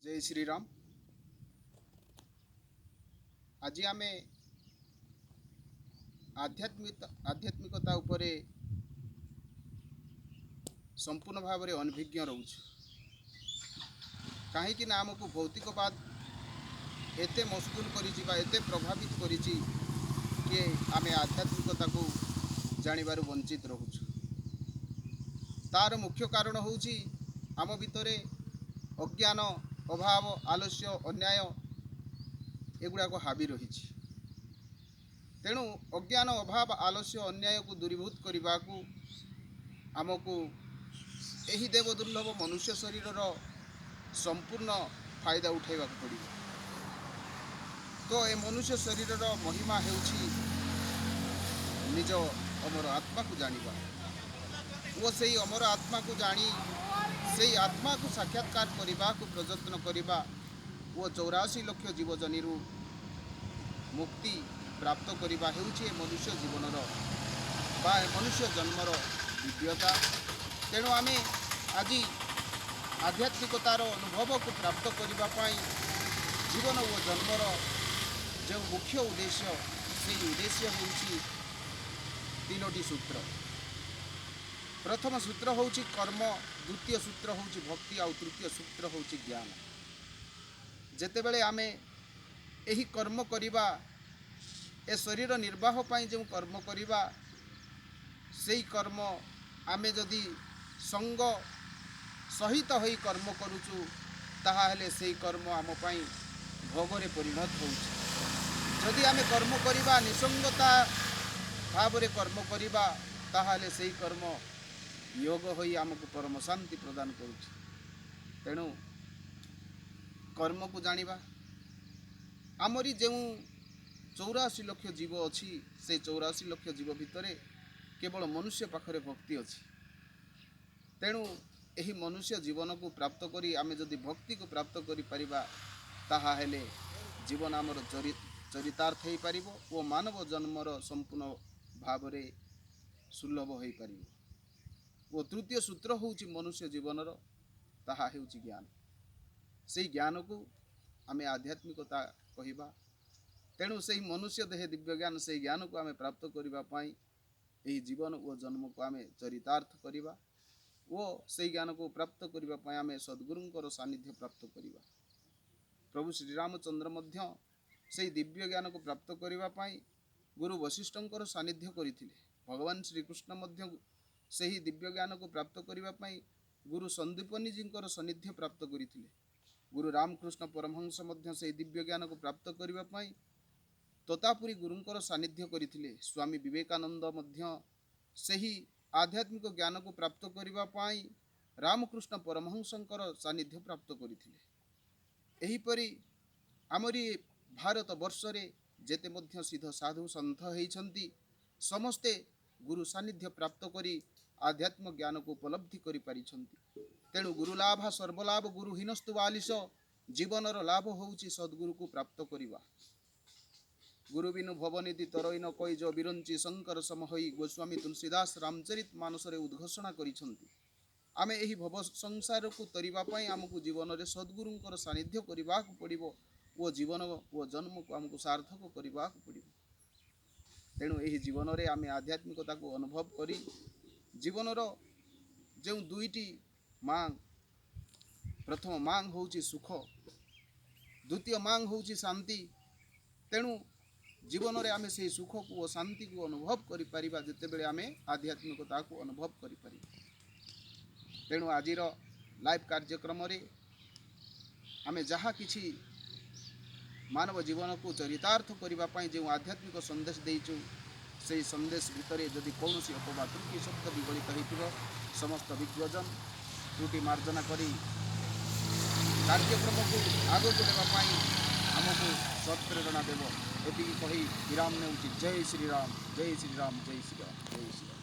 जय श्री राम। आज आम आध्यात्मिकता उपरे संपूर्ण भाव में अनभिज्ञ रोच कहीं आमको भौतिकवाद एते मशगुल करते प्रभावित करी आम आध्यात्मिकता को जानवर वंचित रोच। तार मुख्य कारण हूँ आम भितर अज्ञान अभाव आलस्य अन्याय एगुड़ाक हावी रही। तेणु अज्ञान अभाव आलस्य अन्याय को दूरीभूत करने को आमको यही देवदुर्लभ मनुष्य शरीर संपूर्ण फायदा उठाइबा पड़े। तो ये मनुष्य शरीर महिमा हेउछि निज अमर आत्मा को जानिबा वो से अमर आत्मा को जानी से आत्मा को साक्षात्कार करने को प्रयत्न करवा वो 84 लाख जीवजनी मुक्ति प्राप्त करवा हेउछि मनुष्य जीवनर बा मनुष्य जन्मर दिव्यता। तेणु आम आज आध्यात्मिकतार अनुभव को प्राप्त करने जीवन और जन्मर जो मुख्य उद्देश्य से उद्देश्य हूँ 3टी सूत्र। प्रथम सूत्र हूँ कर्म, द्वितीय सूत्र हूँ भक्ति और तृतीय सूत्र हूँ ज्ञान। जेते बेले आमे यही कर्म करिबा ए शरीर निर्वाह पाई जो कर्म करिबा सेई कर्म आमे जदि संग सहित होई कर्म करूचु ताहा हेले सेई कर्म आम पाई भोगरे परिणत होउछि। जदि आमे कर्म करिबा निसंगता भावरे कर्म करिबा ताहा हेले सेई कर्म योग होई आमको परम शांति प्रदान करुछि। तेणु कर्म को जानिबा आमरी जो 84 लाख जीव अच्छी से 84 लाख जीव भितर केवल मनुष्य पाखरे भक्ति अच्छी। तेणु यही मनुष्य जीवन को प्राप्त करी आमे जदि भक्ति को प्राप्त करि परिबा ताहा हेले जीवन आमर चरितार्थ हो पारिबो ओ मानव जन्मर संपूर्ण भाव में सुलभ हो पारिबो। वो तृतीय सूत्र हूँ मनुष्य जीवनर ताहा हेउछि ज्ञान। से ज्ञान को आम आध्यात्मिकता कहवा। तेणु से मनुष्य देह दिव्य ज्ञान से ज्ञान को आम प्राप्त करने यही जीवन और जन्म को आम चरितार्थ करवा वो से ज्ञान को प्राप्त करने आम सद्गुरुंकर सानिध्य प्राप्त करवा। प्रभु श्री रामचंद्र मध्य से दिव्य ज्ञान को प्राप्त करने गुरु वशिष्ठंकर सानिध्य करथिले। भगवान श्रीकृष्ण मध्य से ही दिव्य ज्ञान को प्राप्त करने गुरु संदीपनी जी सानिध्य प्राप्त करथिले। गुरु रामकृष्ण परमहंस मध्य से दिव्य ज्ञान को प्राप्त करने तोतापुरी गुरुंकर सानिध्य करथिले। स्वामी विवेकानंद मध्य से ही आध्यात्मिक ज्ञान को प्राप्त करने रामकृष्ण परमहंसंकर सानिध्य प्राप्त करथिले। एहीपरि आमरी भारत वर्षरे जेते मध्य सिद्ध साधु सन्थ होइछन्ति समस्ते गुरु सानिध्य प्राप्त करी आध्यात्म ज्ञान को उपलब्धि करि पारिछन्ति। तेणु गुरुलाभ सर्वलाभ गुरुहीनस्तु बालिश जीवनर लाभ होउछि सद्गुरु को प्राप्त करिवा। गुरु बिनु भवनिधि तरई न कई जो बिरंची शंकर समहई गोस्वामी तुलसीदास रामचरित मानस उद्घोषणा करिछन्ति। आमे एही भव संसार को तरिबा पई आमको जीवन रे सद्गुरुंकर सानिध्य करिबा को पड़िबो वो जीवन वो जन्म को आमको सार्थक करिबा को पड़िबो। तेणु यही जीवन रे आमे आध्यात्मिकता को अनुभव करी जीवनर जो 2टी मांग प्रथम मांग होउछि सुख द्वितीय मांग होउछि शांति। तेणु जीवन रे आमे से सुख को और शांति को अनुभव करि परिबा जते बेले आमे आध्यात्मिकता को अनुभव करि परिबा। तेणु आजिर लाइव कार्यक्रम रे आमे जहाँ किछि मानव जीवन को चरितार्थ करने जो आध्यात्मिक संदेश देचु से संदेश भितर जदि कौन अथवा त्रुटि शब्द विगलित हो समस्त विज्ञजन त्रुटि मार्जना करी कार्यक्रम को आगक देवाई आमको सत्प्रेरणा देव। एति कही विराम ने जय श्री राम जय श्री राम जय श्री राम जय श्री राम।